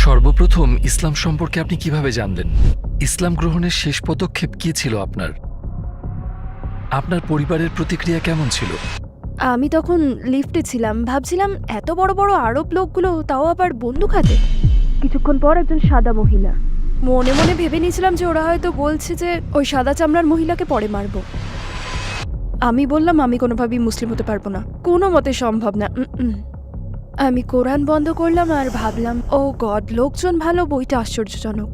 সর্বপ্রথম ইসলাম সম্পর্কে আপনি কিভাবে জানলেন? ইসলাম গ্রহণের শেষ পদক্ষেপ কি ছিল আপনার? আপনার পরিবারের প্রতিক্রিয়া কেমন ছিল? আমি তখন লিফটে ছিলাম, ভাবছিলাম এত বড় বড় আরব লোকগুলো, তাও আবার বন্দুক হাতে। কিছুক্ষণ পর একজন সাদা মহিলা। মনে মনে ভেবে নিয়েছিলাম যে ওরা হয়তো বলছে যে ওই সাদা চামড়ার মহিলাকে পরে মারবো। আমি বললাম আমি কোনোভাবেই মুসলিম হতে পারবো না, কোনো মতে সম্ভব না। আমি কোরআন বন্ধ করলাম আর ভাবলাম, ও গড, লোকজন ভালো, বইটা আশ্চর্যজনক।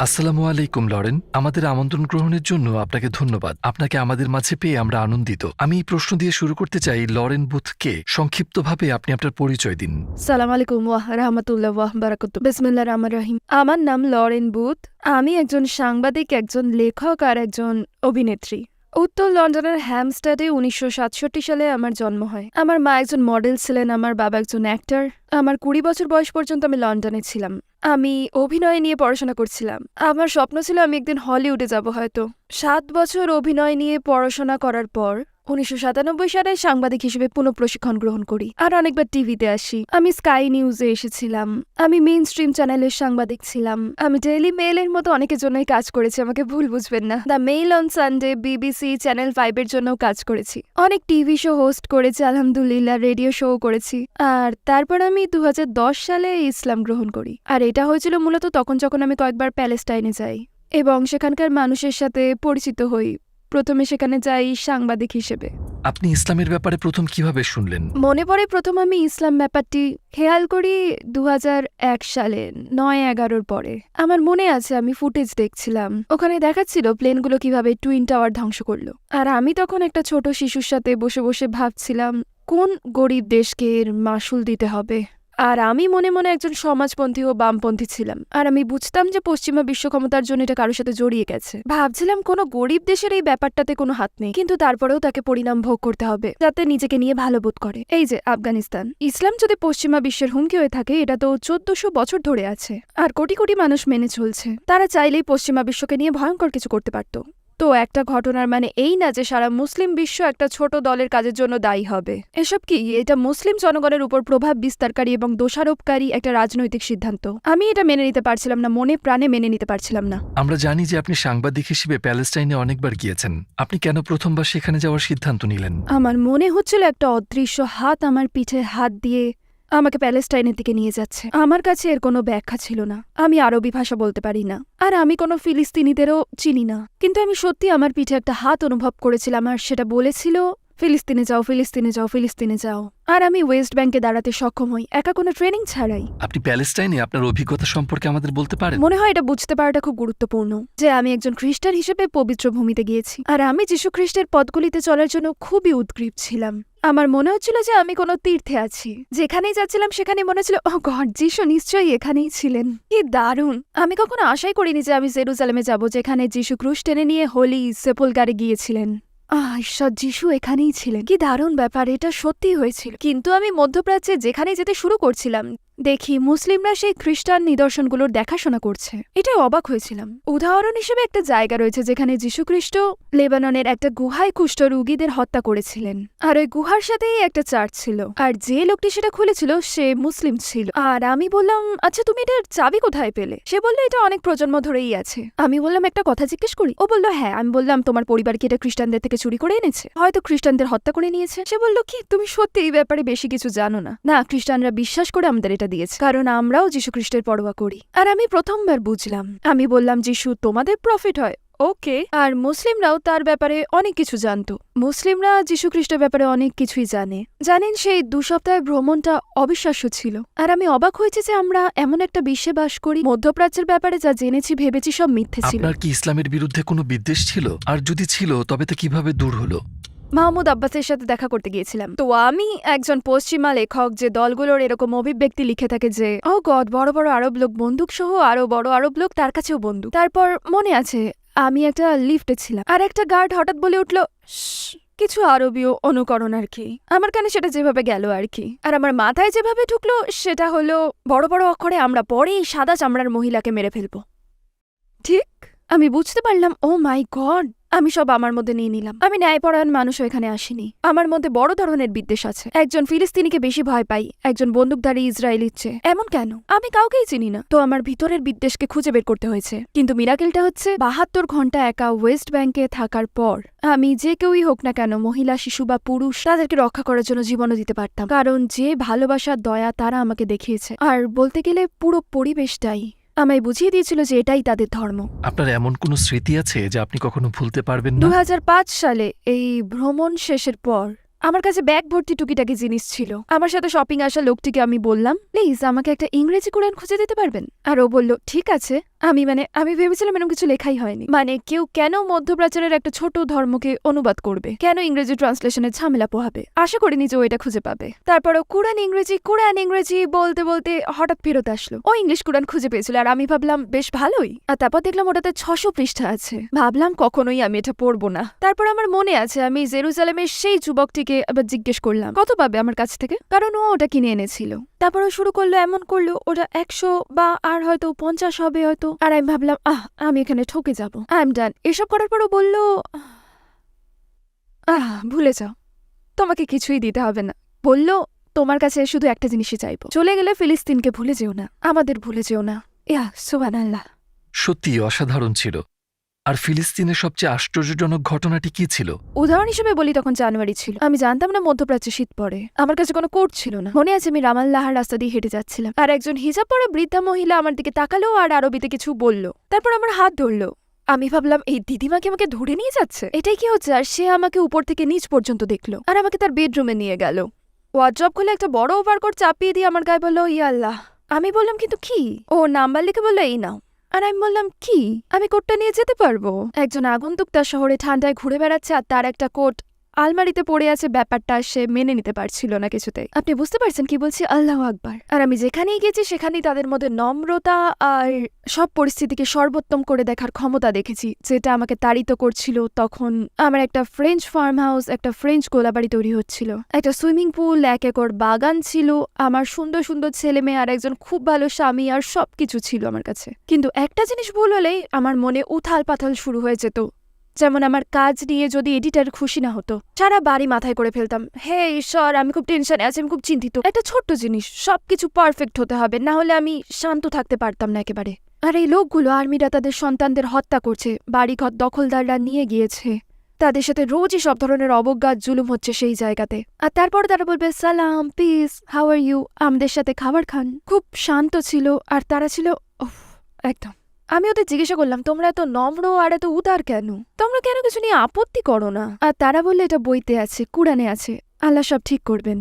আসসালামু আলাইকুম লরেন, আমাদের আমন্ত্রণ গ্রহণের জন্য আপনাকে ধন্যবাদ। আপনাকে আমাদের মাঝে পেয়ে আমরা আনন্দিত। আমি এই প্রশ্ন দিয়ে শুরু করতে চাই, লরেন বুথ কে? সংক্ষিপ্তভাবে আপনি আপনার পরিচয় দিন। সালাম আলাইকুম ওয়াহ রাহমাতুল্লাহ ওয়াহ বারাকাতুহু। বিসমিল্লাহির রহমানির রহিম। আমার নাম লরেন বুথ। আমি একজন সাংবাদিক, একজন লেখক আর একজন অভিনেত্রী। উত্তর লন্ডনের হ্যামস্টেডে 1967 সালে আমার জন্ম হয়। আমার মা একজন মডেল ছিলেন, আমার বাবা একজন অ্যাক্টর। আমার 20 বছর বয়স পর্যন্ত আমি লন্ডনে ছিলাম। আমি অভিনয় নিয়ে পড়াশোনা করছিলাম। আমার স্বপ্ন ছিল আমি একদিন হলিউডে যাব হয়তো। 7 বছর অভিনয় নিয়ে পড়াশোনা করার পর 1997 সালে সাংবাদিক হিসেবে পুনঃপ্রশিক্ষণ গ্রহণ করি আর অনেকবার টিভিতে আসি। আমি স্কাই নিউজে এসেছিলাম, আমি মেইন স্ট্রিম চ্যানেলের সাংবাদিক ছিলাম, আমি ডেইলি মেইলের মতো অনেকের জন্যই কাজ করেছি, আমাকে ভুল বুঝবেন না। The mail on Sunday, BBC, channel 5 এর জন্যও কাজ করেছি। অনেক টিভি শো হোস্ট করেছি, আলহামদুলিল্লাহ, রেডিও শো করেছি। আর তারপর আমি 2010 সালে ইসলাম গ্রহণ করি। আর এটা হয়েছিল মূলত তখন যখন আমি কয়েকবার প্যালেস্টাইনে যাই এবং সেখানকার মানুষের সাথে পরিচিত হই। প্রথমে সেখানে যাই সাংবাদিক হিসেবে। আপনি ইসলামের ব্যাপারে প্রথম কিভাবে শুনলেন? মনে পড়ে প্রথম আমি ইসলাম ব্যাপারটি খেয়াল করি 2001 সালে 9/11-র পরে। আমার মনে আছে আমি ফুটেজ দেখছিলাম, ওখানে দেখাচ্ছিল প্লেনগুলো কিভাবে টুইন টাওয়ার ধ্বংস করলো। আর আমি তখন একটা ছোট শিশুর সাথে বসে বসে ভাবছিলাম কোন গরিব দেশকে এর মাসুল দিতে হবে। আর আমি মনে মনে একজন সমাজপন্থী ও বামপন্থী ছিলাম, আর আমি বুঝতাম যে পশ্চিমা বিশ্ব ক্ষমতার জন্য এটা কারোর সাথে জড়িয়ে গেছে। ভাবছিলাম কোনো গরিব দেশের এই ব্যাপারটাতে কোনো হাত নেই, কিন্তু তারপরেও তাকে পরিণাম ভোগ করতে হবে যাতে নিজেকে নিয়ে ভালো বোধ করে। এই যে আফগানিস্তান, ইসলাম যদি পশ্চিমা বিশ্বের হুমকি হয়ে থাকে, এটা তো 1400 বছর ধরে আছে আর কোটি কোটি মানুষ মেনে চলছে। তারা চাইলেই পশ্চিমা বিশ্বকে নিয়ে ভয়ঙ্কর কিছু করতে পারত। তো একটা ঘটনার মানে এই না যে সারা মুসলিম বিশ্ব একটা ছোট দলের কাজের জন্য দায়ী হবে। এসব কি, এটা মুসলিম জনগণের উপর প্রভাব বিস্তারকারী এবং দোষারোপকারী একটা রাজনৈতিক সিদ্ধান্ত। আমি এটা মেনে নিতে পারছিলাম না, মনে প্রাণে মেনে নিতে পারছিলাম না। আমরা জানি যে আপনি সাংবাদিক হিসেবে প্যালেস্টাইনে অনেকবার গিয়েছেন। আপনি কেন প্রথমবার সেখানে যাওয়ার সিদ্ধান্ত নিলেন? আমার মনে হচ্ছিল একটা অদৃশ্য হাত আমার পিঠে হাত দিয়ে আমাকে প্যালেস্টাইনের দিকে নিয়ে যাচ্ছে। আমার কাছে এর কোনো ব্যাখ্যা ছিল না। আমি আরবি ভাষা বলতে পারি না, আর আমি কোনো ফিলিস্তিনিদেরও চিনি না। কিন্তু আমি সত্যি আমার পিঠে একটা হাত অনুভব করেছিলাম, আর সেটা বলেছিল, ফিলিস্তিনে যাও, ফিলিস্তিনে যাও, ফিলিস্তিনে যাও। আর আমি ওয়েস্ট ব্যাংকে দাঁড়াতে সক্ষম হই, একা কোনো ট্রেনিং ছাড়াই। আপনি প্যালেস্টাইনে আপনার অভিজ্ঞতা সম্পর্কে আমাদের বলতে পারেন? মনে হয় এটা বুঝতে পারাটা খুব গুরুত্বপূর্ণ যে আমি একজন খ্রিস্টান হিসেবে পবিত্র ভূমিতে গিয়েছি, আর আমি যীশু খ্রিস্টের পথগুলিতে চলার জন্য খুবই উদ্গ্রীব ছিলাম। আমার মনে হচ্ছিল যে আমি কোনো তীর্থে আছি। যেখানেই যাচ্ছিলাম সেখানে মনে হচ্ছিল, ও গড, যীশু নিশ্চয়ই এখানেই ছিলেন। কি দারুণ! আমি কখনো আশাই করিনি যে আমি জেরুজালেমে যাব, যেখানে যীশু ক্রুশ টেনে নিয়ে হোলি সেপুলগারে গিয়েছিলেন। ঈশ্বর, যীশু এখানেই ছিলেন। কি দারুণ ব্যাপার, এটা সত্যি হয়েছিল। কিন্তু আমি মধ্যপ্রাচ্যে যেখানে যেতে শুরু করছিলাম, দেখি মুসলিমরা সেই খ্রিস্টান নিদর্শনগুলোর দেখাশোনা করছে। এটাই অবাক হয়েছিলাম। উদাহরণ হিসেবে একটা জায়গা রয়েছে যেখানে যীশুখ্রিস্ট লেবাননের একটা গুহায় কুষ্ঠ রোগীদের হত্যা করেছিলেন, আর ওই গুহার সাথেই একটা চার্চ ছিল, আর যে লোকটি সেটা খুলেছিল সে মুসলিম ছিল। আর আমি বললাম, আচ্ছা তুমি এটার চাবি কোথায় পেলে? সে বললো, এটা অনেক প্রজন্ম ধরেই আছে। আমি বললাম, একটা কথা জিজ্ঞেস করি? ও বললো, হ্যাঁ। আমি বললাম, তোমার পরিবার কি এটা খ্রিস্টানদের থেকে চুরি করে এনেছে? হয়তো খ্রিস্টানদের হত্যা করে নিয়েছে। সে বললো, কি তুমি সত্যি এই ব্যাপারে বেশি কিছু জানো না? না, খ্রিস্টানরা বিশ্বাস করে আমাদের এটা দিয়েছে, কারণ আমরাও যীশু খ্রিস্টের পরোয়া করি। আর আমি প্রথমবার বুঝলাম। আমি বললাম, যীশু তোমাদের প্রফেট হয়, ওকে। আর মুসলিমরাও তার ব্যাপারে অনেক কিছু জানতো। মুসলিমরা যীশু খ্রিস্টের ব্যাপারে অনেক কিছুই জানে। জানেন, সেই 2 সপ্তাহের ভ্রমণটা অবিশ্বাস্য ছিল। আর আমি অবাক হয়েছি যে আমরা এমন একটা বিশ্বে বাস করি, মধ্যপ্রাচ্যের ব্যাপারে যা জেনেছি ভেবেছি সব মিথ্যে ছিল। আপনার কি ইসলামের বিরুদ্ধে কোনো বিদ্বেষ ছিল? আর যদি ছিল, তবে তা কিভাবে দূর হলো? মাহমুদ আব্বাসের সাথে দেখা করতে গিয়েছিলাম। তো আমি একজন পশ্চিমা লেখক যে দলগুলোর এরকম অভিব্যক্তি লিখে থাকে যে, ও গড, বড় বড় আরব লোক বন্দুক সহ, আরো বড় আরব লোক, তার কাছেও বন্দুক। তারপর মনে আছে আমি একটা লিফটে ছিলাম, আর একটা গার্ড হঠাৎ বলে উঠল, কিছু আরবীয় অনুকরণ আর কি। আমার কানে সেটা যেভাবে গেল আর কি, আর আমার মাথায় যেভাবে ঢুকলো সেটা হলো, বড় বড় অক্ষরে আমরা পরেই সাদা চামড়ার মহিলাকে মেরে ফেলবো। ঠিক আমি বুঝতে পারলাম, ও মাই গড, আমি সব আমার মধ্যে নিয়ে নিলাম। আমি ন্যায়পরায়ণ মানুষও এখানে আসিনি। আমার মধ্যে বড় ধরনের বিদ্বেষ আছে। একজন ফিলিস্তিনিকে বেশি ভয় পাই একজন বন্দুকধারী ইসরায়েলির চেয়ে। এমন কেন? আমি কাউকেই চিনি না, তো আমার ভিতরের বিদ্বেষকে খুঁজে বের করতে হয়েছে। কিন্তু মিরাকেলটা হচ্ছে 72 ঘন্টা একা ওয়েস্ট ব্যাংকে থাকার পর আমি যে কেউই হোক না কেন, মহিলা, শিশু বা পুরুষ, তাদেরকে রক্ষা করার জন্য জীবনও দিতে পারতাম। কারণ যে ভালোবাসার দয়া তারা আমাকে দেখিয়েছে, আর বলতে গেলে পুরো পরিবেশটাই আমায় বুঝিয়ে দিয়েছিল যে এটাই তাদের ধর্ম। আপনার এমন কোনো স্মৃতি আছে যা আপনি কখনো ভুলতে পারবেন না? 2005 সালে এই ভ্রমণ শেষের পর আমার কাছে ব্যাগ ভর্তি টুকিটাকি জিনিস ছিল। আমার সাথে শপিং আসা লোকটিকে আমি বললাম, প্লিজ আমাকে একটা ইংরেজি কোরআন খুঁজে দিতে পারবেন? আর ও বলল ঠিক আছে। আমি ভেবেছিলাম এরকম কিছু লেখাই হয়নি। কেউ কেন মধ্যপ্রাচ্যের একটা ছোট ধর্মকে অনুবাদ করবে, কেন ইংরেজি ট্রান্সলেশনের ঝামেলা পোহাবে। আশা করিনি যে ও এটা খুঁজে পাবে। তারপরও কোরআন ইংরেজি বলতে বলতে হঠাৎ ফেরত আসলো। ও ইংলিশ কোরআন খুঁজে পেয়েছিল, আর আমি ভাবলাম বেশ ভালোই। আর তারপর দেখলাম ওটাতে 600 পৃষ্ঠা আছে। ভাবলাম কখনোই আমি এটা পড়বো না। তারপর আমার মনে আছে আমি জেরুজালেমের সেই যুবকটিকে আবার জিজ্ঞেস করলাম কত পাবে আমার কাছ থেকে, কারণ ও ওটা কিনে এনেছিল। তারপরও শুরু করলো এমন করলো ওটা 100 বা আর হয়তো 50 হবে হয়তো। আর আমি ভাবলাম আমি এখানে ঠকে যাবো, আই এম ডান। এসব করার পরও বললো ভুলে যাও, তোমাকে কিছুই দিতে হবে না। বললো তোমার কাছে শুধু একটা জিনিসই চাইবো, চলে গেলে ফিলিস্তিনকে ভুলে যেও না, আমাদের ভুলে যেও না। সুবহানাল্লাহ। সত্যি অসাধারণ ছিল। আর ফিলিস্তিনের সবচেয়ে আশ্চর্যজনক ঘটনাটি কি ছিল? উদাহরণ হিসেবে বলি, তখন জানুয়ারি ছিল। আমি জানতাম না মধ্যপ্রাচ্যে শীত পড়ে। আমার কাছে কোনো কোট ছিল না। মনে আছে আমি রামাল্লাহার রাস্তা দিয়ে হেঁটে যাচ্ছিলাম, আর একজন হিজাব পরা বৃদ্ধা মহিলা আমার দিকে তাকালো আর আরবিতে কিছু বলল। তারপর আমার হাত ধরলো। আমি ভাবলাম এই দিদিমাকে আমাকে ধরে নিয়ে যাচ্ছে, এটাই কি হচ্ছে? আর সে আমাকে উপর থেকে নিচ পর্যন্ত দেখলো আর আমাকে তার বেডরুমে নিয়ে গেল। ওয়ার্ড্রপ খুলে একটা বড় ওভারকোট চাপিয়ে দিয়ে আমার গায়ে বললো ইয়া আল্লাহ। আমি বললাম কিন্তু কি? ও নাম্বার লিখে বললো এই নাও। আর আমি বললাম কি, আমি কোটটা নিয়ে যেতে পারবো? একজন আগন্তুক তার শহরে ঠান্ডায় ঘুরে বেড়াচ্ছে আর তার একটা কোট আলমারিতে পড়ে আছে, ব্যাপারটা সে মেনে নিতে পারছিল না কিছুতেই। আপনি বুঝতে পারছেন কি বলছি? আল্লাহু আকবার। আর আমি যেখানেই গেছি সেখানেই তাদের মধ্যে নম্রতা আর সব পরিস্থিতিকে সর্বোত্তম করে দেখার ক্ষমতা দেখেছি, যেটা আমাকে তাড়িত করছিল। তখন আমার একটা ফ্রেঞ্চ ফার্ম হাউস, একটা ফ্রেঞ্চ গোলাবাড়ি তৈরি হচ্ছিল, একটা সুইমিং পুল, 1 একর বাগান ছিল, আমার সুন্দর সুন্দর ছেলে মেয়ে আর একজন খুব ভালো স্বামী, আর সবকিছু ছিল আমার কাছে। কিন্তু একটা জিনিস ভুল হলেই আমার মনে উথাল পাথাল শুরু হয়ে যেত। যেমন আমার কাজ নিয়ে যদি এডিটার খুশি না হতো, সারা বাড়ি মাথায় করে ফেলতাম, হে ঈশ্বর আমি খুব টেনশনে আছি, আমি খুব চিন্তিত। একটা ছোট্ট জিনিস, সবকিছু পারফেক্ট হতে হবে, না হলে আমি শান্ত থাকতে পারতাম না একেবারে। আর এই লোকগুলো, আর্মিরা তাদের সন্তানদের হত্যা করছে, বাড়িঘর দখলদাররা নিয়ে গিয়েছে, তাদের সাথে রোজই সব ধরনের অবজ্ঞা জুলুম হচ্ছে সেই জায়গাতে। আর তারপর তারা বলবে সালাম, পিস, হাউ আর ইউ, আমাদের সাথে খাবার খান। খুব শান্ত ছিল আর তারা ছিল একদম। আমি ওদের জিজ্ঞাসা করলাম তোমরা এত নম্র আর এত উদার কেন, তোমরা কেন কিছু নিয়ে আপত্তি করো না? আর তারা বললে এটা বইতে আছে, কুরআনে আছে, আল্লাহ সব ঠিক করবেন।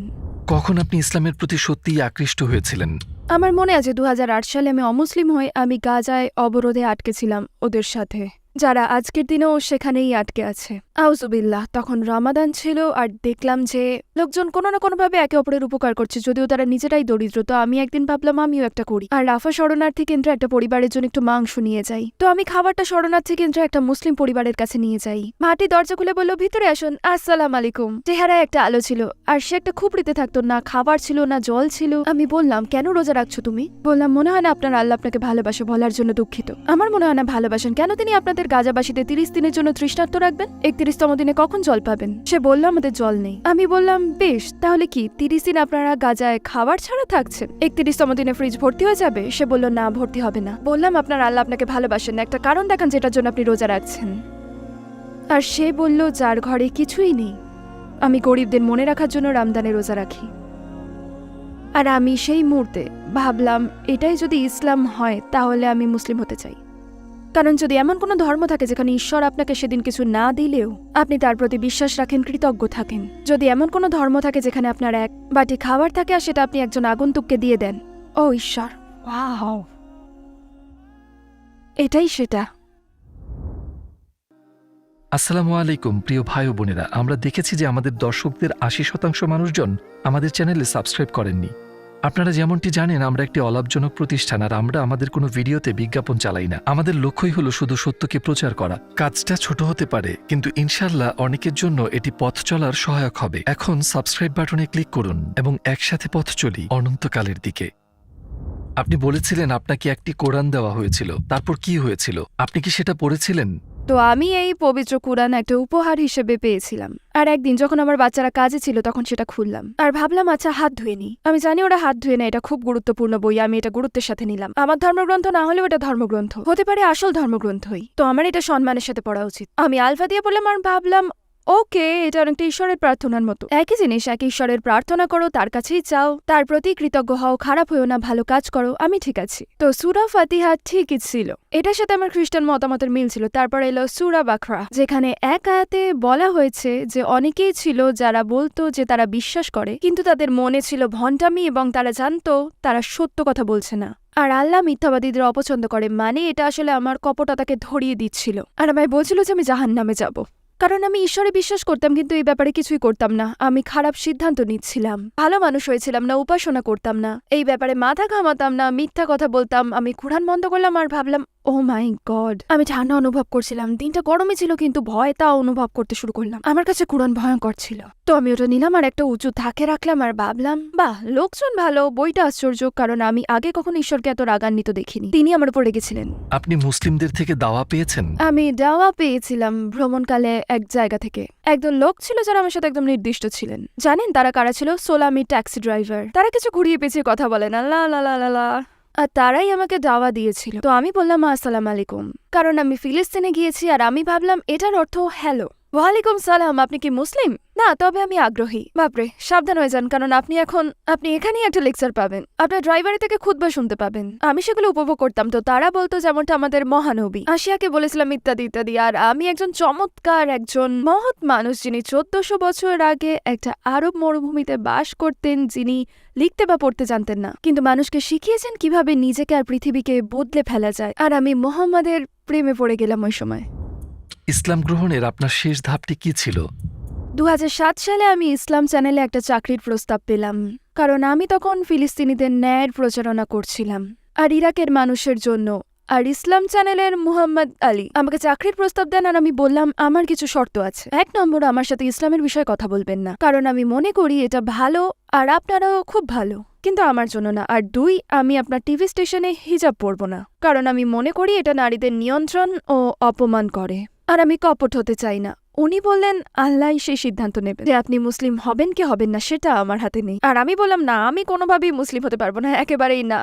কখন আপনি ইসলামের প্রতি সত্যিই আকৃষ্ট হয়েছিলেন? আমার মনে আছে 2008 সালে আমি অমুসলিম হয়ে আমি গাজায় অবরোধে আটকেছিলাম ওদের সাথে, যারা আজকের দিনেও সেখানেই আটকে আছে। আউজুবিল্লাহ। তখন রমাদান ছিল আর দেখলাম যে লোকজন কোনো না কোনোভাবে একে অপরের উপকার করছে, যদিও তারা নিজেরাই দরিদ্র। তো আমি একদিন ভাবলাম আমিও একটা করি, আর রাফা শরণার্থী কেন্দ্রে একটা পরিবারের জন্য একটু মাংস নিয়ে যাই। তো আমি খাবারটা শরণার্থী কেন্দ্রে একটা মুসলিম পরিবারের কাছে নিয়ে যাই। মাটি দরজা খুলে বলল ভিতরে আসুন, আসসালাম আলাইকুম। চেহারায় একটা আলো ছিল, আর সে একটা খুপড়িতে থাকতো, না খাবার ছিল না জল ছিল। আমি বললাম কেন রোজা রাখছো তুমি? বললাম মনে হয় না আপনার আল্লাহ আপনাকে ভালোবাসে, বলার জন্য দুঃখিত। আমার মনে হয় না ভালোবাসেন, কেন তিনি আপনাদের গাজাবাসীতে 30 দিনের জন্য তৃষ্ণার্ত রাখবেন? 31তম দিনে কখন জল পাবেন? সে বলল আমাদের জল নেই। আমি বললাম বেশ, তাহলে কি 30 দিন আপনারা গাজায় খাবার ছাড়া থাকছেন? 31তম দিনে ফ্রিজ ভর্তি হয়ে যাবে? সে বলল না, ভর্তি হবে না। বললাম আপনার আল্লাহ আপনাকে ভালোবাসেন, একটা কারণ দেখান যেটার জন্য আপনি রোজা রাখছেন। আর সে বলল যার ঘরে কিছুই নেই, আমি গরিবদের মনে রাখার জন্য রমজানে রোজা রাখি। আর আমি সেই মুহূর্তে ভাবলাম এটাই যদি ইসলাম হয় তাহলে আমি মুসলিম হতে চাই। কারণ যদি এমন কোনো ধর্ম থাকে যেখানে ঈশ্বর আপনাকে সেদিন কিছু না দিলেও আপনি তার প্রতি বিশ্বাস রাখেন, কৃতজ্ঞ থাকেন, যদি এমন কোনো ধর্ম থাকে যেখানে আপনার এক বাটি খাবার থাকে আর সেটা আপনি একজন আগন্তুককে দিয়ে দেন, ও ঈশ্বর, ওয়াও, এটাই সেটা। আসসালামু আলাইকুম প্রিয় ভাই ও বোনেরা, আমরা দেখেছি যে আমাদের দর্শকদের 80% মানুষজন আমাদের চ্যানেলে সাবস্ক্রাইব করেননি। আপনারা যেমনটি জানেন আমরা একটি অলাভজনক প্রতিষ্ঠান, আর আমরা আমাদের কোনো ভিডিওতে বিজ্ঞাপন চালাই না। আমাদের লক্ষ্যই হলো শুধু সত্যকে প্রচার করা। কাজটা ছোট হতে পারে, কিন্তু ইনশাল্লাহ অনেকের জন্য এটি পথ চলার সহায়ক হবে। এখন সাবস্ক্রাইব বাটনে ক্লিক করুন এবং একসাথে পথ চলি অনন্তকালের দিকে। আপনি বলেছিলেন আপনাকে একটি কোরআন দেওয়া হয়েছিল, তারপর কি হয়েছিল? আপনি কি সেটা পড়েছিলেন? তো আমি এই পবিত্র কুরআন একটা উপহার হিসেবে পেয়েছিলাম। আর একদিন যখন আমার বাচ্চারা কাজে ছিল তখন সেটা খুললাম আর ভাবলাম আচ্ছা হাত ধুয়ে নি। আমি জানি ওরা হাত ধুয়ে না, এটা খুব গুরুত্বপূর্ণ বই, আমি এটা গুরুত্বের সাথে নিলাম। আমার ধর্মগ্রন্থ না হলেও এটা ধর্মগ্রন্থ হতে পারে, আসল ধর্মগ্রন্থই, তো আমার এটা সম্মানের সাথে পড়া উচিত। আমি আলফা দিয়ে বললাম আর ভাবলাম ওকে, এটা অনেকটা ঈশ্বরের প্রার্থনার মতো। একই জিনিস, একই ঈশ্বরের প্রার্থনা করো, তার কাছেই চাও, তার প্রতি কৃতজ্ঞ হও, খারাপ হয়েও না, ভালো কাজ করো, আমি ঠিক আছি। তো সূরা ফাতিহা ঠিকই ছিল, এটার সাথে আমার খ্রিস্টান মতামতের মিল ছিল। তারপর এলো সূরা বাকরা, যেখানে এক আয়াতে বলা হয়েছে যে অনেকেই ছিল যারা বলতো যে তারা বিশ্বাস করে, কিন্তু তাদের মনে ছিল ভণ্ডামি এবং তারা জানতো তারা সত্য কথা বলছে না। আর আল্লাহ মিথ্যাবাদীদের অপছন্দ করে, মানে এটা আসলে আমার কপটতাকে ধরিয়ে দিচ্ছিল। আর আমায় বলছিল যে আমি জাহান্নামে যাব, কারণ আমি ঈশ্বরে বিশ্বাস করতাম কিন্তু এই ব্যাপারে কিছুই করতাম না। আমি খারাপ সিদ্ধান্ত নিচ্ছিলাম, ভালো মানুষ হয়েছিলাম না, উপাসনা করতাম না, এই ব্যাপারে মাথা ঘামাতাম না, মিথ্যা কথা বলতাম। আমি কুরআন বন্ধ করলাম আর ভাবলাম ও মাই গড, আমি ঠান্ডা অনুভব করছিলাম, দিনটা গরমে ছিল কিন্তু ভয় তাও অনুভব করতে শুরু করলাম। আমার কাছে কুরআন ভয়ঙ্কর ছিল, তো আমি ওটা নিলাম আর একটা উঁচু থাকে রাখলাম আর ভাবলাম বাহ, লোকজন ভালো, বইটা আশ্চর্য, কারণ আমি আগে কখনো ঈশ্বরকে এত রাগান্বিত দেখিনি। তিনি আমার উপর রেগেছিলেন। আপনি মুসলিমদের থেকে দাওয়া পেয়েছেন? আমি দাওয়া পেয়েছিলাম ভ্রমণকালে এক জায়গা থেকে। একদল লোক ছিল যারা আমার সাথে একদম নির্দিষ্ট ছিলেন। জানেন তারা কারা ছিল? সোলামি ট্যাক্সি ড্রাইভার। তারা কিছু ঘুরিয়ে পেঁচিয়ে কথা বলে না, লা লা লা লা লা, আর তারাই আমাকে দাওয়া দিয়েছিল। তো আমি বললাম আসসালাম আলাইকুম, কারণ আমি ফিলিস্তিনে গিয়েছি আর আমি ভাবলাম এটার অর্থ হ্যালো। ওয়ালাইকুম সালাম, আপনি কি মুসলিম? না, তবে আমি আগ্রহী। বাপরে, সাবধান হয়ে যান, কারণ আপনি এখানেই একটা লেকচার পাবেন, আপনার ড্রাইভারি থেকে খুতবা শুনতে পাবেন। আমি সেগুলো উপভোগ করতাম। তো তারা বলতো যেমনটা আমাদের মহানবী আশিয়াকে বলেছিলাম ইত্যাদি ইত্যাদি। আর আমি একজন চমৎকার, একজন মহৎ মানুষ যিনি 1400 বছর আগে একটা আরব মরুভূমিতে বাস করতেন, যিনি লিখতে বা পড়তে জানতেন না, কিন্তু মানুষকে শিখিয়েছেন কিভাবে নিজেকে আর পৃথিবীকে বদলে ফেলা যায়। আর আমি মোহাম্মদের প্রেমে পড়ে গেলাম ওই সময়। ইসলাম গ্রহণের আপনার শেষ ধাপটি কি ছিল? 2007 সালে আমি ইসলাম চ্যানেলে একটা চাকরির প্রস্তাব পেলাম, কারণ আমি তখন ফিলিস্তিনিদের ন্যায়ের প্রচারণা করছিলাম আর ইরাকের মানুষের জন্য। আর ইসলাম চ্যানেলের মুহাম্মদ আলী আমাকে চাকরির প্রস্তাব দেন আর আমি বললাম আমার কিছু শর্ত আছে। 1 নম্বর, আমার সাথে ইসলামের বিষয়ে কথা বলবেন না, কারণ আমি মনে করি এটা ভালো আর আপনারাও খুব ভালো, কিন্তু আমার জন্য না। আর 2, আমি আপনার টিভি স্টেশনে হিজাব পরব না, কারণ আমি মনে করি এটা নারীদের নিয়ন্ত্রণ ও অপমান করে, আর আমি কপট হতে চাই না। উনি বললেন আল্লাহই সেই সিদ্ধান্ত নেবেন যে আপনি মুসলিম হবেন কি হবেন না, সেটা আমার হাতে নেই। আর আমি বললাম না, আমি কোনোভাবেই মুসলিম হতে পারবো না, একেবারেই না।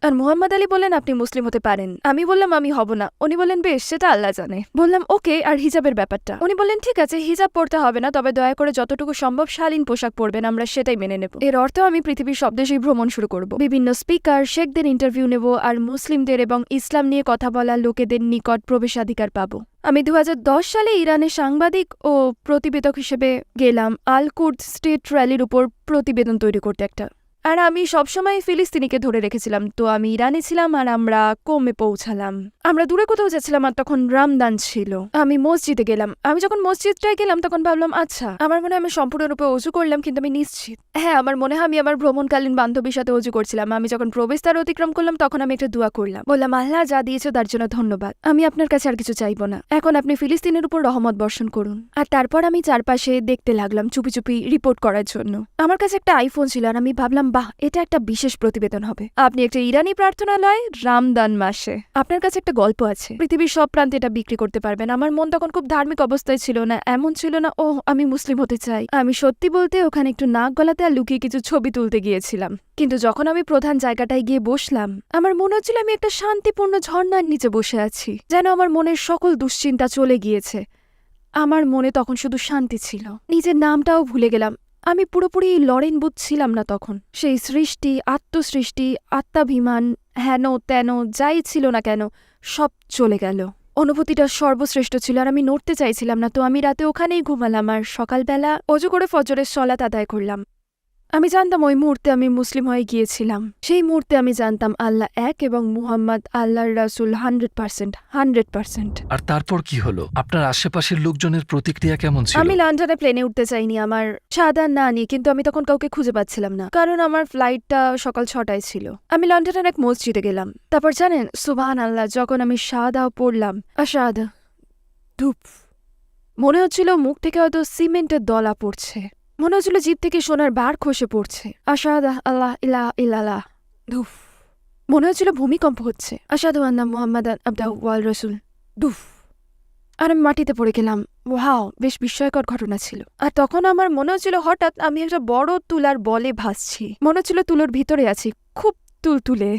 আর মুহাম্মদ আলী বললেন আপনি মুসলিম হতে পারেন। আমি বললাম আমি হব না। উনি বললেন বেশ, সেটা আল্লাহ জানে। বললাম ওকে, আর হিজাবের ব্যাপারটা? উনি বললেন ঠিক আছে, হিজাব পড়তে হবে না, তবে দয়া করে যতটুকু সম্ভব শালীন পোশাক পরবেন, আমরা সেটাই মেনে নেব। এর অর্থ আমি পৃথিবীর সব দেশেই ভ্রমণ শুরু করব, বিভিন্ন স্পিকার শেখদের ইন্টারভিউ নেব, আর মুসলিমদের এবং ইসলাম নিয়ে কথা বলা লোকেদের নিকট প্রবেশাধিকার পাবো। আমি 2010 সালে ইরানে সাংবাদিক ও প্রতিবেদক হিসেবে গেলাম আল কুর্দ স্টেট র্যালির উপর প্রতিবেদন তৈরি করতে একটা। আর আমি সবসময় ফিলিস্তিনিকে ধরে রেখেছিলাম। তো আমি ইরানে ছিলাম আর আমরা কোমে পৌঁছালাম। আমরা দূরে কোথাও যাচ্ছিলাম আর তখন রামদান ছিল। আমি মসজিদে গেলাম। আমি যখন মসজিদটায় গেলাম তখন ভাবলাম আচ্ছা, আমার মনে হয় আমি সম্পূর্ণরূপে অজু করলাম, কিন্তু আমি নিশ্চিত, হ্যাঁ আমার মনে হয় আমি আমার ভ্রমণকালীন বান্ধবীর সাথে অজু করছিলাম। আমি যখন প্রবেশদ্বার অতিক্রম করলাম তখন আমি একটা দোয়া করলাম, বললাম আল্লাহ যা দিয়েছো তার জন্য ধন্যবাদ, আমি আপনার কাছে আর কিছু চাইবো না, এখন আপনি ফিলিস্তিনের উপর রহমত বর্ষণ করুন। আর তারপর আমি চারপাশে দেখতে লাগলাম চুপি চুপি রিপোর্ট করার জন্য। আমার কাছে একটা আইফোন ছিল আর আমি ভাবলাম বাহ, এটা একটা বিশেষ প্রতিবেদন হবে। আপনি একটা ইরানি প্রার্থনালয় রামদান মাসে, আপনার কাছে একটা গল্প আছে, পৃথিবীর সব প্রান্তে এটা বিক্রি করতে পারবেন। আমার মন তখন খুব ধার্মিক অবস্থায় ছিল না, এমন ছিল না ও আমি মুসলিম হতে চাই। আমি সত্যি বলতে ওখানে একটু নাক গলাতে আর লুকিয়ে কিছু ছবি তুলতে গিয়েছিলাম, কিন্তু যখন আমি প্রধান জায়গাটায় গিয়ে বসলাম আমার মনে হচ্ছিল আমি একটা শান্তিপূর্ণ ঝর্ণার নিচে বসে আছি, যেন আমার মনের সকল দুশ্চিন্তা চলে গিয়েছে। আমার মনে তখন শুধু শান্তি ছিল, নিজের নামটাও ভুলে গেলাম। আমি পুরোপুরি লরেন বুথ ছিলাম না তখন। সেই সৃষ্টি, আত্মসৃষ্টি, আত্মাভিমান, হেন তেন যাই ছিল না কেন সব চলে গেল। অনুভূতিটা সর্বশ্রেষ্ঠ ছিল আর আমি নড়তে চাইছিলাম না। তো আমি রাতে ওখানেই ঘুমালাম আর সকালবেলা অজু করে ফজরের সলাত আদায় করলাম। আমি জানতাম ওই মুহূর্তে আমি মুসলিম হয়ে গিয়েছিলাম। সেই মুহূর্তে আমি জানতাম আল্লাহ এক এবং মুহাম্মদ আল্লাহর রাসূল 100%। আর তারপর কি হলো? আপনার আশেপাশের লোকজনের প্রতিক্রিয়া কেমন ছিল? আমি লন্ডনে প্লেনে উঠতে চাইনি আমার সাদা না নিয়ে, কিন্তু আমি তখন কাউকে খুঁজে পাচ্ছিলাম না, কারণ আমার ফ্লাইটটা সকাল 6টায় ছিল। আমি লন্ডনের এক মসজিদে গেলাম। তারপর জানেন সুবহানাল্লাহ, যখন আমি শাহাদাও পড়লাম, আশহাদু, ধূপ, মনে হচ্ছিল মুখ থেকে হয়তো সিমেন্টের দলা পড়ছে, মনে হচ্ছিল জিভ থেকে সোনার বার খসে পড়ছে। আশহাদু আল্লাহ ইলাহা ইল্লাল্লাহ, ধূপ, মনে হচ্ছিল ভূমিকম্প হচ্ছে। আশহাদু আন্না মুহাম্মাদান আবদুহু ওয়া রাসূলুহু, ধূপ, আর আমি মাটিতে পড়ে গেলাম। ওয়াও, বেশ বিস্ময়কর ঘটনা ছিল। আর তখন আমার মনে হচ্ছিল হঠাৎ আমি একটা বড় তুলার বলে ভাসছি। মনে হচ্ছিল তুলোর ভিতরে আছি, খুব তুলতুলে।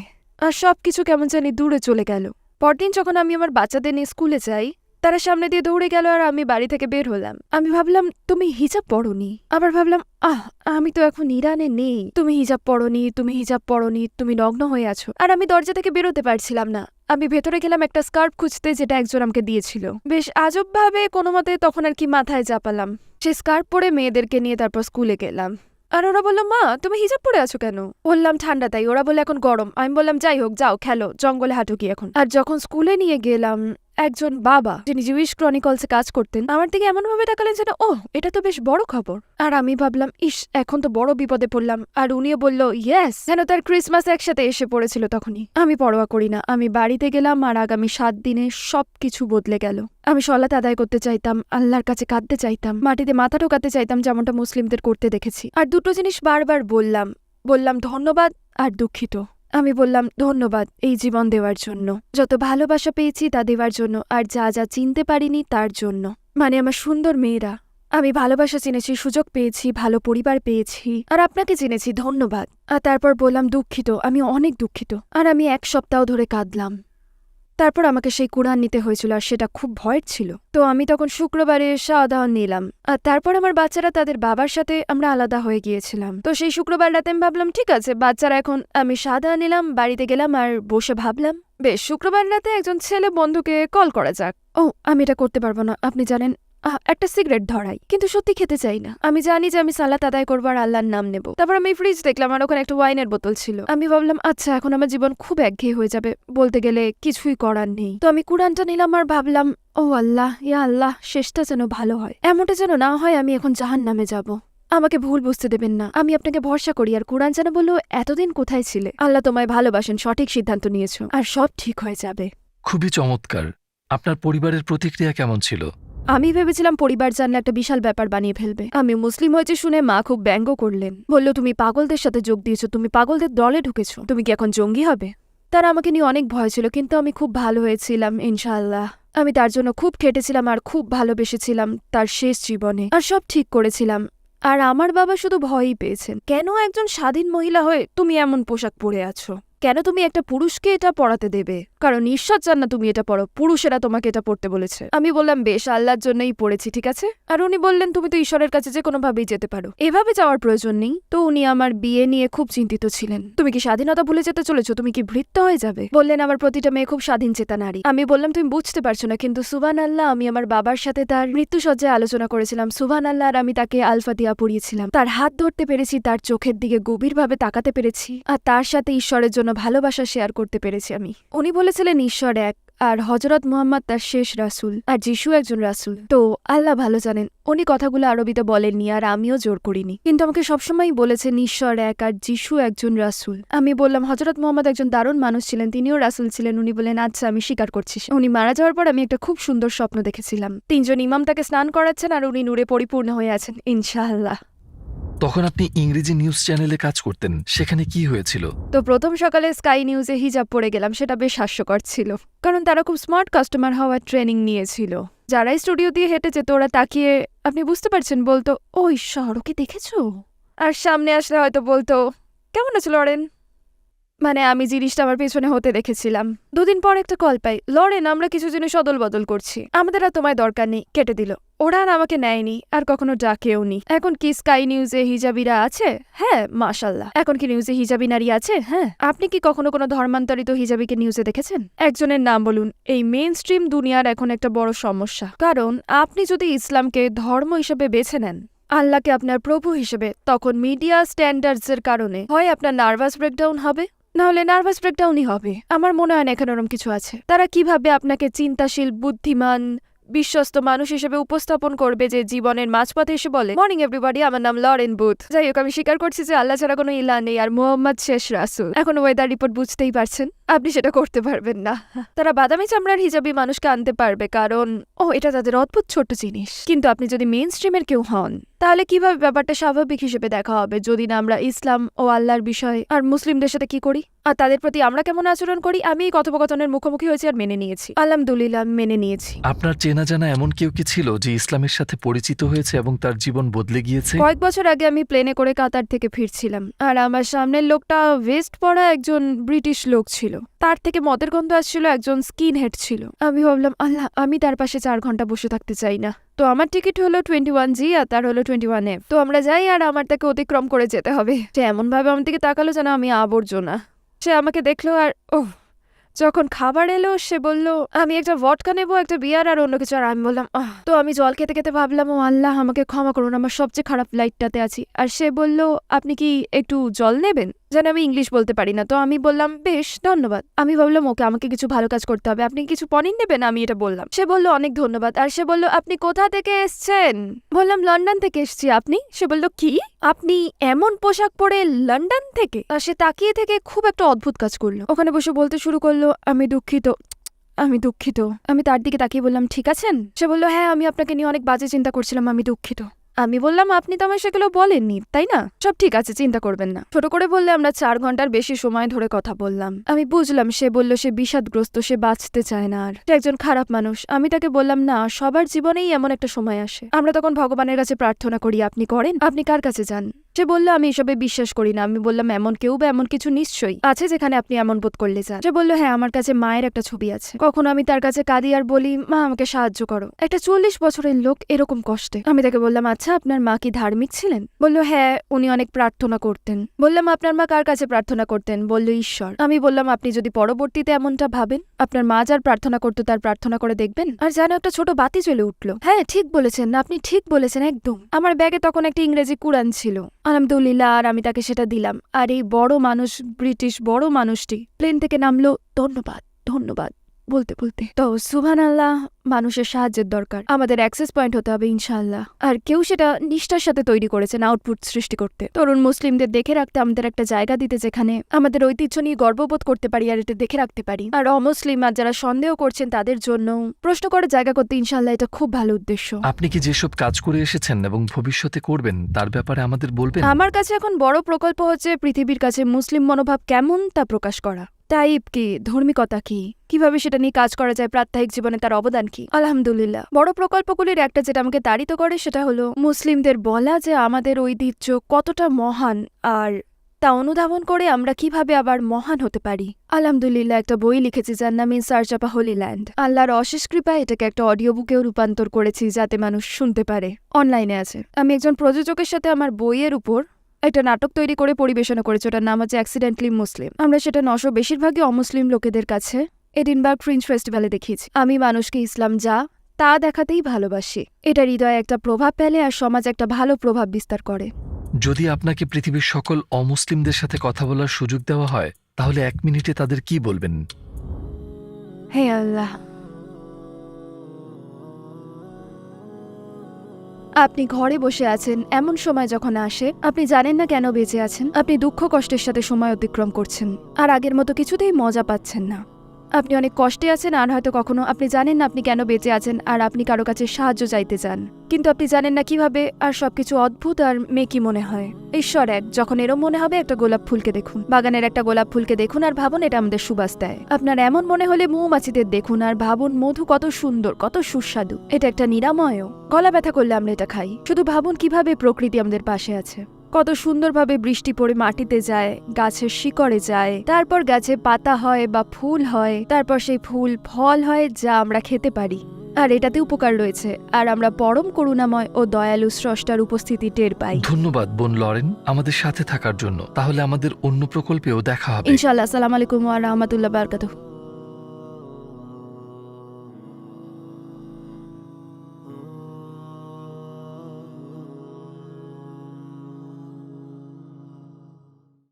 আর সবকিছু কেমন জানি দূরে চলে গেল। পরদিন যখন আমি আমার বাচ্চাদের নিয়ে স্কুলে যাই, তারা সামনে দিয়ে দৌড়ে গেল আর আমি বাড়ি থেকে বের হলাম। আমি ভাবলাম তুমি হিজাব পরোনি। আবার ভাবলাম আমি তো এখন ইরানে নেই। তুমি হিজাব পরোনি, তুমি হিজাব পরোনি, তুমি নগ্ন হয়ে আছো। আর আমি দরজা থেকে বেরোতে পারছিলাম না। আমি ভেতরে গেলাম একটা স্কার্ফ খুঁজতে, যেটা একজন আমাকে দিয়েছিল। বেশ আজব ভাবে কোনো মতে তখন আর কি মাথায় চাপালাম। সেই স্কার্ফ পরে মেয়েদেরকে নিয়ে তারপর স্কুলে গেলাম। আর ওরা বলল, মা তুমি হিজাব পরে আছো কেন? বললাম ঠান্ডা তাই। ওরা বললো এখন গরম। আমি বললাম যাই হোক, যাও খেলো, জঙ্গলে হাঁটো কি এখন। আর যখন স্কুলে নিয়ে গেলাম, একজন বাবা যিনি জুইশ ক্রনিকলসে কাজ করতেন আমার দিকে এমন ভাবে তাকালেন যেন এটা তো বেশ বড় খবর। আর আমি ভাবলাম ইস, এখন তো বড় বিপদে পড়লাম। আর উনিও বলল ইয়েস, যেন তার ক্রিসমাস একসাথে এসে পড়েছিল তখনই। আমি পরোয়া করি না, আমি বাড়িতে গেলাম। আর আগামী 7 দিনে সবকিছু বদলে গেল। আমি সলাত আদায় করতে চাইতাম, আল্লাহর কাছে কাঁদতে চাইতাম, মাটিতে মাথা ঠোকাতে চাইতাম, যেমনটা মুসলিমদের করতে দেখেছি। আর দুটো জিনিস বারবার বললাম ধন্যবাদ আর দুঃখিত। আমি বললাম ধন্যবাদ এই জীবন দেওয়ার জন্য, যত ভালোবাসা পেয়েছি তা দেওয়ার জন্য, আর যা যা চিনতে পারিনি তার জন্য। মানে আমার সুন্দর মেয়েরা, আমি ভালোবাসা চিনেছি, সুযোগ পেয়েছি, ভালো পরিবার পেয়েছি, আর আপনাকে চিনেছি, ধন্যবাদ। আর তারপর বললাম দুঃখিত, আমি অনেক দুঃখিত। আর আমি 1 সপ্তাহ ধরে কাঁদলাম। তারপর আমাকে সেই কুরআন নিতে হয়েছিল, আর সেটা খুব ভয়ের ছিল। তো আমি তখন শুক্রবারে শাহাদাহ নিলাম। আর তারপর আমার বাচ্চারা তাদের বাবার সাথে আমরা আলাদা হয়ে গিয়েছিলাম। তো সেই শুক্রবার রাতে আমি ভাবলাম ঠিক আছে, বাচ্চারা এখন, আমি শাহাদাহ নিলাম, বাড়িতে গেলাম আর বসে ভাবলাম বেশ শুক্রবার রাতে একজন ছেলে বন্ধুকে কল করা যাক। আমি এটা করতে পারবো না, আপনি জানেন। একটা সিগারেট ধরাই, কিন্তু সত্যি খেতে চাই না। আমি জানি যে আমি সালাত আদায় করবো আর আল্লাহর নাম নেব। তারপর আমি ফ্রিজ দেখলাম আর ওখানে একটা ওয়াইনের বোতল ছিল। আমি ভাবলাম আচ্ছা, এখন আমার জীবন খুব একঘেয়ে হয়ে যাবে, বলতে গেলে কিছুই করার নেই। তো আমি কুরআনটা নিলাম আর ভাবলাম আল্লাহ, ইয়া আল্লাহ, শেষটা যেন ভালো হয়, এমনটা যেন না হয় আমি এখন জাহান্নামে যাব। আমাকে ভুল বুঝতে দেবেন না, আমি আপনাকে ভরসা করি। আর কুরআন যেন বলল এতদিন কোথায় ছিলে, আল্লাহ তোমায় ভালোবাসেন, সঠিক সিদ্ধান্ত নিয়েছো, আর সব ঠিক হয়ে যাবে। খুবই চমৎকার। আপনার পরিবারের প্রতিক্রিয়া কেমন ছিল? আমি ভেবেছিলাম পরিবার জানলে একটা বিশাল ব্যাপার বানিয়ে ফেলবে। আমি মুসলিম হয়েছে শুনে মা খুব ব্যঙ্গ করলেন, বলল তুমি পাগলদের সাথে যোগ দিয়েছো, তুমি পাগলদের দলে ঢুকেছো, তুমি কি এখন জঙ্গি হবে? তারা আমাকে নিয়ে অনেক ভয় ছিল, কিন্তু আমি খুব ভালো হয়েছিলাম ইনশাআল্লাহ। আমি তার জন্য খুব খেটেছিলাম আর খুব ভালোবেসেছিলাম তার শেষ জীবনে, আর সব ঠিক করেছিলাম। আর আমার বাবা শুধু ভয়ই পেয়েছেন, কেন একজন স্বাধীন মহিলা হয়ে তুমি এমন পোশাক পরে আছো? কেন তুমি একটা পুরুষকে এটা পরাতে দেবে? কারণ ঈশ্বর চান না তুমি এটা পরো, পুরুষেরা তোমাকে এটা পড়তে বলেছে। আমি বললাম বেশ, আল্লাহর জন্যই পড়েছি, ঠিক আছে। আর উনি বললেন তুমি তো ঈশ্বরের কাছে যে কোনোভাবেই যেতে পারো, এভাবে যাওয়ার প্রয়োজন নেই। তো উনি আমার বিয়ে নিয়ে খুব চিন্তিত ছিলেন। তুমি কি স্বাধীনতা ভুলে যেতে চলেছো? তুমি কি ভৃত্য হয়ে যাবে? বললেন আমার প্রতিটা মেয়ে খুব স্বাধীন চেতা নারী। আমি বললাম তুমি বুঝতে পারছো না, কিন্তু সুবহানাল্লাহ, আমি আমার বাবার সাথে তার মৃত্যুসজ্জায় আলোচনা করেছিলাম। সুবহানাল্লাহ, আর আমি তাকে আল ফাতিহা পড়িয়েছিলাম। তার হাত ধরতে পেরেছি, তার চোখের দিকে গভীরভাবে তাকাতে পেরেছি, আর তার সাথে ঈশ্বরের জন্য ভালোবাসা শেয়ার করতে পেরেছি আমি। উনি বলেছিলেন ঈশ্বর এক, আর হযরত মুহাম্মদ তার শেষ রাসূল, আর যিশু একজন রাসূল। তো আল্লাহ ভালো জানেন, উনি কথাগুলো আরবিতে বলেননি, আর আমিও জোর করিনি, কিন্তু আমাকে সবসময় বলেছেন ঈশ্বর এক আর যিশু একজন রাসূল। আমি বললাম হযরত মুহাম্মদ একজন দারুণ মানুষ ছিলেন, তিনিও রাসূল ছিলেন। উনি বলেন আচ্ছা, আমি স্বীকার করছি। উনি মারা যাওয়ার পর আমি একটা খুব সুন্দর স্বপ্ন দেখেছিলাম, 3 জন ইমাম তাকে স্নান করাচ্ছেন আর উনি নূরে পরিপূর্ণ হয়ে আছেন ইনশাআল্লাহ। তখন আপনি ইংরেজি নিউজ চ্যানেলে কাজ করতেন, সেখানে কি হয়েছিল? তো প্রথম সকালে স্কাই নিউজে হিজাব পরে গেলাম, সেটা বেশ হাস্যকর ছিল, কারণ তারা খুব স্মার্ট কাস্টমার হওয়ার ট্রেনিং নিয়েছিল। যারা স্টুডিও দিয়ে হেঁটে যেত ওরা তাকিয়ে, আপনি বুঝতে পারছেন, বলতো ও ঈশ্বর, ওকে দেখেছো? আর সামনে আসলে হয়তো বলতো কেমন আছে লরেন। মানে আমি জিনিসটা আমার পেছনে হতে দেখেছিলাম। 2 দিন পর একটা কল পাই, লরেন আমরা কিছু জিনিস অদল বদল করছি, আমাদের আর তোমায় দরকার নেই, কেটে দিল। ওরা আর আমাকে নেয়নি, আর কখনো ডাকেও নি। এখন কি স্কাই নিউজে হিজাবিরা আছে? হ্যাঁ মাশাল্লাহ। এখন কি নিউজে হিজাবি নারী আছে? হ্যাঁ। আপনি কি কখনো কোনো ধর্মান্তরিত হিজাবিকে নিউজে দেখেছেন? একজনের নাম বলুন। এই মেইন স্ট্রিম দুনিয়ার এখন একটা বড় সমস্যা, কারণ আপনি যদি ইসলামকে ধর্ম হিসেবে বেছে নেন, আল্লাহকে আপনার প্রভু হিসেবে, তখন মিডিয়া স্ট্যান্ডার্ডসের কারণে হয় আপনার নার্ভাস ব্রেকডাউন হবে, নাহলে নার্ভাস ব্রেকডাউনই হবে। আমার মনে হয় না এখানে ওরম কিছু আছে। তারা কিভাবে আপনাকে চিন্তাশীল, বুদ্ধিমান, বিশ্বস্ত মানুষ হিসেবে উপস্থাপন করবে যে জীবনের মাঝপথে এসে বলে মর্নিং এভরিবডি, আমার নাম লরেন বুথ। যাই হোক, আমি স্বীকার করছি যে আল্লাহ ছাড়া কোনো ইলা নেই আর মুহাম্মদ শেষ রাসূল। এখন ওয়েদার রিপোর্ট বুঝতেই পারছেন, আপনি সেটা করতে পারবেন না। তারা বাদামি চামড়ার হিজাবি মানুষকে আনতে পারবে, কারণ এটা তাদের অদ্ভুত ছোট্ট জিনিস। কিন্তু আপনি যদি মেইন স্ট্রিমের কেউ হন, তাহলে কিভাবে ব্যাপারটা স্বাভাবিক হিসেবে দেখা হবে যদি না আমরা ইসলাম ও আল্লাহর বিষয় আর মুসলিমদের সাথে কি করি আর তাদের প্রতি আমরা কেমন আচরণ করি? আমি এই কথোপকথনের মুখোমুখি হয়েছি আর মেনে নিয়েছি। আলহামদুলিল্লাহ, আমি মেনে নিয়েছি। আপনার চেনা জানা এমন কেউ কি ছিল যে ইসলামের সাথে পরিচিত হয়েছে এবং তার জীবন বদলে গিয়েছে? কয়েক বছর আগে আমি প্লেনে করে কাতার থেকে ফিরছিলাম, আর আমার সামনের লোকটা ভেস্ট পরা একজন ব্রিটিশ লোক ছিল। তার থেকে মদের গন্ধ আসছিল, একজন স্কিন হেড ছিল। আমি ভাবলাম, আল্লাহ, আমি তার পাশে 4 ঘন্টা বসে থাকতে চাই না। তো আমার টিকিট হলো 21G আর তার হলো 21F। তো আমরা যাই আর আমার তাকে অতিক্রম করে যেতে হবে। সে এমন ভাবে আমার দিকে তাকালো যেন আমি আবর্জনা। সে আমাকে দেখলো আর যখন খাবার এলো সে বলল, আমি একটা ভডকা নেবো, একটা বিয়ার আর অন্য কিছু। আর আমি বললাম তো আমি জল খেতে খেতে ভাবলাম, ও আল্লাহ, আমাকে ক্ষমা করুন, আমার সবচেয়ে খারাপ ফ্লাইটটাতে আছি। আর সে বলল, আপনি কি একটু জল নেবেন? যেন আমি ইংলিশ বলতে পারি না। তো আমি বললাম, বেশ, ধন্যবাদ। আমি ভাবলাম ওকে, আমাকে কিছু ভালো কাজ করতে হবে, আপনি কিছু পনির নেবেন? আমি এটা বললাম। সে বলল, অনেক ধন্যবাদ। আর সে বলল, আপনি কোথা থেকে এসছেন? বললাম, লন্ডন থেকে এসছি। আপনি? সে বলল, কি, আপনি এমন পোশাক পরে লন্ডন থেকে? আর সে তাকিয়ে থেকে খুব একটা অদ্ভুত কাজ করলো, ওখানে বসে বলতে শুরু করলো, আমি দুঃখিত, আমি দুঃখিত। আমি তার দিকে তাকিয়ে বললাম, ঠিক আছেন? সে বলল, হ্যাঁ, আমি আপনাকে নিয়ে অনেক বাজে চিন্তা করছিলাম, আমি দুঃখিত। আমি বললাম, আপনি তো আমায় সেগুলো বলেননি, তাই না? সব ঠিক আছে, চিন্তা করবেন না। ছোট করে বললে, আমরা 4 ঘন্টার বেশি সময় ধরে কথা বললাম। আমি বুঝলাম সে বলল সে বিষাদগ্রস্ত, সে বাঁচতে চায় না আর, সে একজন খারাপ মানুষ। আমি তাকে বললাম, না, সবার জীবনেই এমন একটা সময় আসে, আমরা তখন ভগবানের কাছে প্রার্থনা করি। আপনি করেন? আপনি কার কাছে যান? সে বলল, আমি এসবে বিশ্বাস করি না। আমি বললাম, এমন কেউ বা এমন কিছু নিশ্চয়ই আছে যেখানে আপনি এমন বোধ করলে যান। সে বলল, হ্যাঁ, আমার কাছে মায়ের একটা ছবি আছে। কখনো আমি তার কাছে কাঁদি আর বলি, মা, আমাকে সাহায্য করো। একটা 40 বছরের লোক এরকম কষ্টে। আমি তাকে বললাম, আচ্ছা, আপনার মা কি ধার্মিক ছিলেন? বলল, হ্যাঁ, উনি অনেক প্রার্থনা করতেন। বললাম, আপনার মা কার কাছে প্রার্থনা করতেন? বলল, ঈশ্বর। আমি বললাম, আপনি যদি পরবর্তীতে এমনটা ভাবেন, আপনার মা যার প্রার্থনা করতো তার প্রার্থনা করে দেখবেন। আর যেন একটা ছোট বাতি জ্বলে উঠল। হ্যাঁ, ঠিক বলেছেন, আপনি ঠিক বলেছেন, একদম। আমার ব্যাগে তখন একটা ইংরেজি কুরআন ছিল, আলহামদুলিল্লাহ। আর আমি তাকে সেটা দিলাম। আর এই বড় মানুষ, ব্রিটিশ বড় মানুষটি প্লেন থেকে নামলো, ধন্যবাদ, ধন্যবাদ বলতে বলতে। তো সুবহানাল্লাহ, মানুষের সাহায্যের দরকার, আমাদের অ্যাক্সেস পয়েন্ট হতে হবে ইনশাআল্লাহ। আর কেউ সেটা নিষ্ঠার সাথে তৈরি করেছেন আউটপুট সৃষ্টি করতে, তরুণ মুসলিমদের দেখে রাখতে, আমাদের একটা জায়গা দিতে যেখানে আমাদের ঐতিহ্য নিয়ে গর্ববোধ করতে পারি আর এটা দেখে রাখতে পারি। আর অমুসলিম আর যারা সন্দেহ করছেন তাদের জন্য প্রশ্ন করার জায়গা করতে ইনশাআল্লাহ, এটা খুব ভালো উদ্দেশ্য। আপনি কি যেসব কাজ করে এসেছেন এবং ভবিষ্যতে করবেন তার ব্যাপারে আমাদের বলবেন? আমার কাছে এখন বড় প্রকল্প হচ্ছে পৃথিবীর কাছে মুসলিম মনোভাব কেমন তা প্রকাশ করা। টাইপ কি, ধার্মিকতা কি, কিভাবে সেটা নিয়ে কাজ করা যায়, প্রাত্যহিক জীবনে তার অবদান কি। আলহামদুলিল্লাহ, বড় প্রকল্পগুলির একটা যেটা আমাকে তাড়িত করে সেটা হলো মুসলিমদের বলা যে আমাদের ঐতিহ্য কতটা মহান, আর তা অনুধাবন করে আমরা কিভাবে আবার মহান হতে পারি। আলহামদুলিল্লাহ, একটা বই লিখেছি যার নাম in search of a Holi land. আল্লাহর অশেষ কৃপায় এটাকে একটা অডিও বুকেও রূপান্তর করেছি যাতে মানুষ শুনতে পারে। অনলাইনে আছে। আমি একজন প্রযোজকের সাথে আমার বইয়ের উপর একটা নাটক তৈরি করে পরিবেশনা করেছে, ওটার নাম হচ্ছে অ্যাক্সিডেন্টলি মুসলিম। আমরা সেটা 900 বেশিরভাগই অমুসলিম লোকেদের কাছে এডিনবার্গ ফ্রিঞ্জ ফেস্টিভ্যালে দেখিয়েছি। আমি মানুষকে ইসলাম যা তা দেখাতেই ভালোবাসি। এটা হৃদয়ে একটা প্রভাব ফেলে আর সমাজে একটা ভালো প্রভাব বিস্তার করে। যদি আপনাকে পৃথিবীর সকল অমুসলিমদের সাথে কথা বলার সুযোগ দেওয়া হয়, তাহলে 1 মিনিটে তাদের কি বলবেন? হে আল্লাহ, আপনি ঘরে বসে আছেন, এমন সময় যখন আসে আপনি জানেন না কেন বেঁচে আছেন, আপনি দুঃখ কষ্টের সাথে সময় অতিক্রম করছেন আর আগের মতো কিছুতেই মজা পাচ্ছেন না। আপনি অনেক কষ্টে আছেন আর হয়তো কখনো আপনি জানেন না আপনি কেন বেঁচে আছেন, আর আপনি কারো কাছে সাহায্য চাইতে চান, কিন্তু আপনি জানেন না কিভাবে, আর সবকিছু অদ্ভুত আর মেকি মনে হয়। ঈশ্বর এক, যখন এরম মনে হবে একটা গোলাপ ফুলকে দেখুন, বাগানের একটা গোলাপ ফুলকে দেখুন আর ভাবুন এটা আমাদের সুবাস দেয়। আপনার এমন মনে হলে মৌমাছিদের দেখুন আর ভাবুন মধু কত সুন্দর, কত সুস্বাদু, এটা একটা নিরাময়ও। গলা ব্যথা করলে আমরা এটা খাই। শুধু ভাবুন কিভাবে প্রকৃতি আমাদের পাশে আছে, কত সুন্দরভাবে বৃষ্টি পড়ে মাটিতে যায়, গাছের শিকড়ে যায়, তারপর গাছে পাতা হয় বা ফুল হয়, তারপর সেই ফুল ফল হয় যা আমরা খেতে পারি। আর এটাতে উপকার রয়েছে, আর আমরা পরম করুণাময় ও দয়ালু স্রষ্টার উপস্থিতি টের পাই। ধন্যবাদ বোন লরেন আমাদের সাথে থাকার জন্য। তাহলে আমাদের অন্য প্রকল্পেও দেখা হবে ইনশাআল্লাহ। আসসালামু আলাইকুম ওয়া রাহমাতুল্লাহি ওয়া বারাকাতুহু।